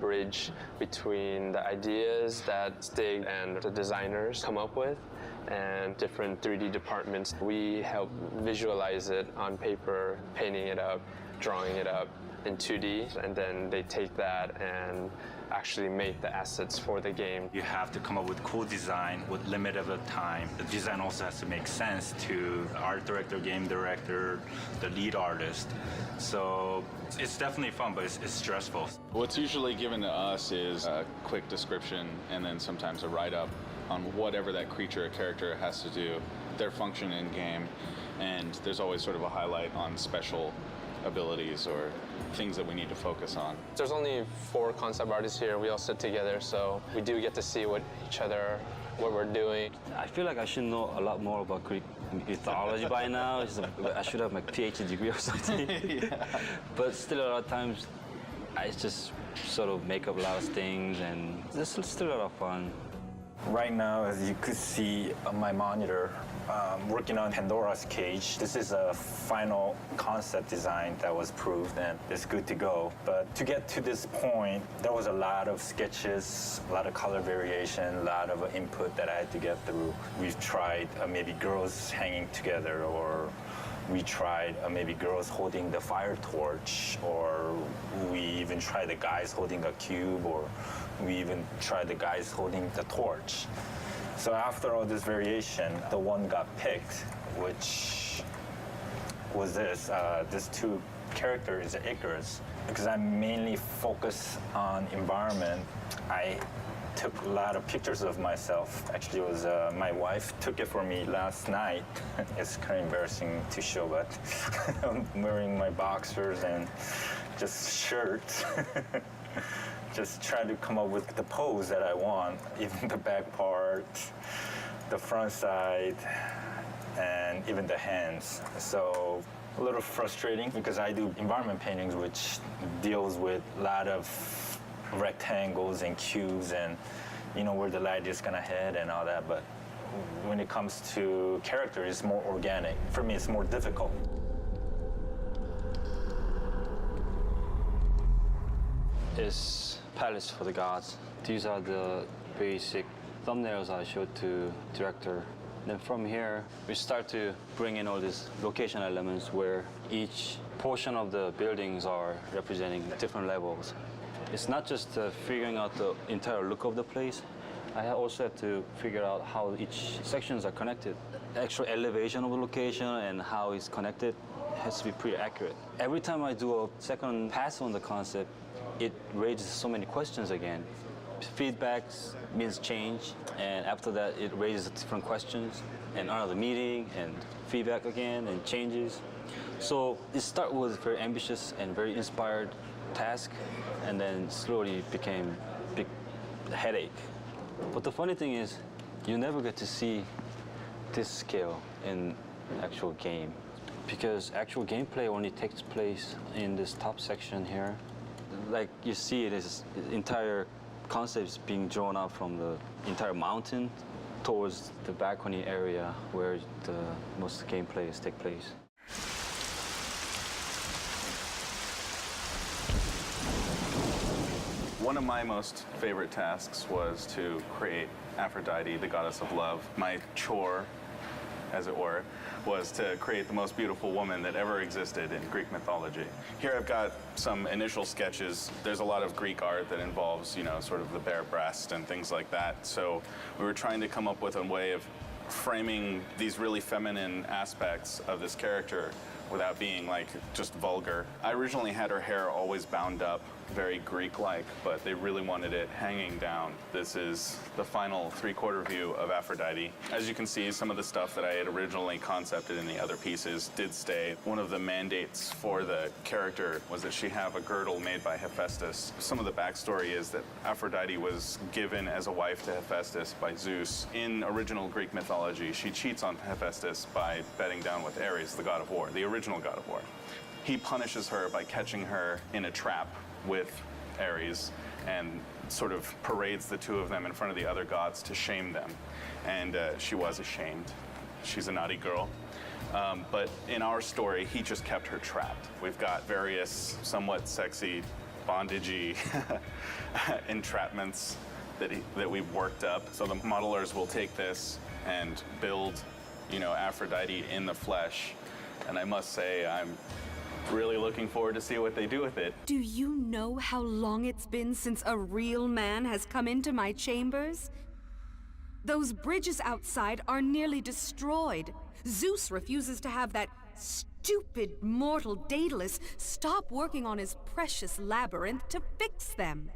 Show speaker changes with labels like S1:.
S1: bridge between the ideas that Stig and the designers come up with and different 3D departments. We help visualize it on paper, painting it up, drawing it up in 2D, and then they take that and actually make the assets for the game.
S2: You have to come up with cool design with limited time. The design also has to make sense to the art director, game director, the lead artist. So it's definitely fun, but it's stressful.
S3: What's usually given to us is a quick description and then sometimes a write-up on whatever that creature or character has to do, their function in game, and there's always sort of a highlight on special abilities or things that we need to focus on.
S1: There's only 4 concept artists here. We all sit together, so we do get to see what we're doing.
S4: I feel like I should know a lot more about Greek mythology by now. I should have my PhD degree or something. Yeah. But still, a lot of times, I just sort of make up a lot of things, and it's still a lot of fun.
S2: Right now, as you could see on my monitor, working on Pandora's Cage. This is a final concept design that was proved and it's good to go. But to get to this point, there was a lot of sketches, a lot of color variation, a lot of input that I had to get through. We've tried maybe girls hanging together, or we tried maybe girls holding the fire torch, or we even tried the guys holding a cube, or we even tried the guys holding the torch. So after all this variation, the one got picked, which was this 2 characters, Icarus. Because I mainly focus on environment, I took a lot of pictures of myself. Actually, it was my wife took it for me last night. It's kind of embarrassing to show, but I'm wearing my boxers and just shirt. Just try to come up with the pose that I want, even the back part, the front side, and even the hands. So a little frustrating because I do environment paintings, which deals with a lot of rectangles and cubes and where the light is gonna hit and all that. But when it comes to character, it's more organic. For me, it's more difficult.
S4: Is Palace for the Gods. These are the basic thumbnails I showed to director. Then from here, we start to bring in all these location elements where each portion of the buildings are representing different levels. It's not just figuring out the entire look of the place. I also have to figure out how each sections are connected. The actual elevation of the location and how it's connected has to be pretty accurate. Every time I do a second pass on the concept, it raises so many questions again. Feedbacks means change, and after that it raises different questions, and another meeting, and feedback again, and changes. So it started with a very ambitious and very inspired task, and then slowly became a big headache. But the funny thing is, you never get to see this scale in actual game, because actual gameplay only takes place in this top section here. Like you see, it is the entire concept is being drawn out from the entire mountain towards the balcony area where the most gameplays take place.
S3: One of my most favorite tasks was to create Aphrodite, the goddess of love. My chore, as it were, was to create the most beautiful woman that ever existed in Greek mythology. Here I've got some initial sketches. There's a lot of Greek art that involves, sort of the bare breast and things like that. So we were trying to come up with a way of framing these really feminine aspects of this character without being just vulgar. I originally had her hair always bound up, very Greek-like, but they really wanted it hanging down. This is the final 3/4 view of Aphrodite. As you can see, some of the stuff that I had originally concepted in the other pieces did stay. One of the mandates for the character was that she have a girdle made by Hephaestus. Some of the backstory is that Aphrodite was given as a wife to Hephaestus by Zeus. In original Greek mythology, she cheats on Hephaestus by bedding down with Ares, the god of war, the original god of war. He punishes her by catching her in a trap with Ares and sort of parades the two of them in front of the other gods to shame them. And she was ashamed. She's a naughty girl. But in our story, he just kept her trapped. We've got various somewhat sexy bondagey entrapments that we've worked up. So the modelers will take this and build, Aphrodite in the flesh. And I must say, I'm really looking forward to see what they do with it.
S5: Do you know how long it's been since a real man has come into my chambers? Those bridges outside are nearly destroyed. Zeus refuses to have that stupid mortal Daedalus stop working on his precious labyrinth to fix them.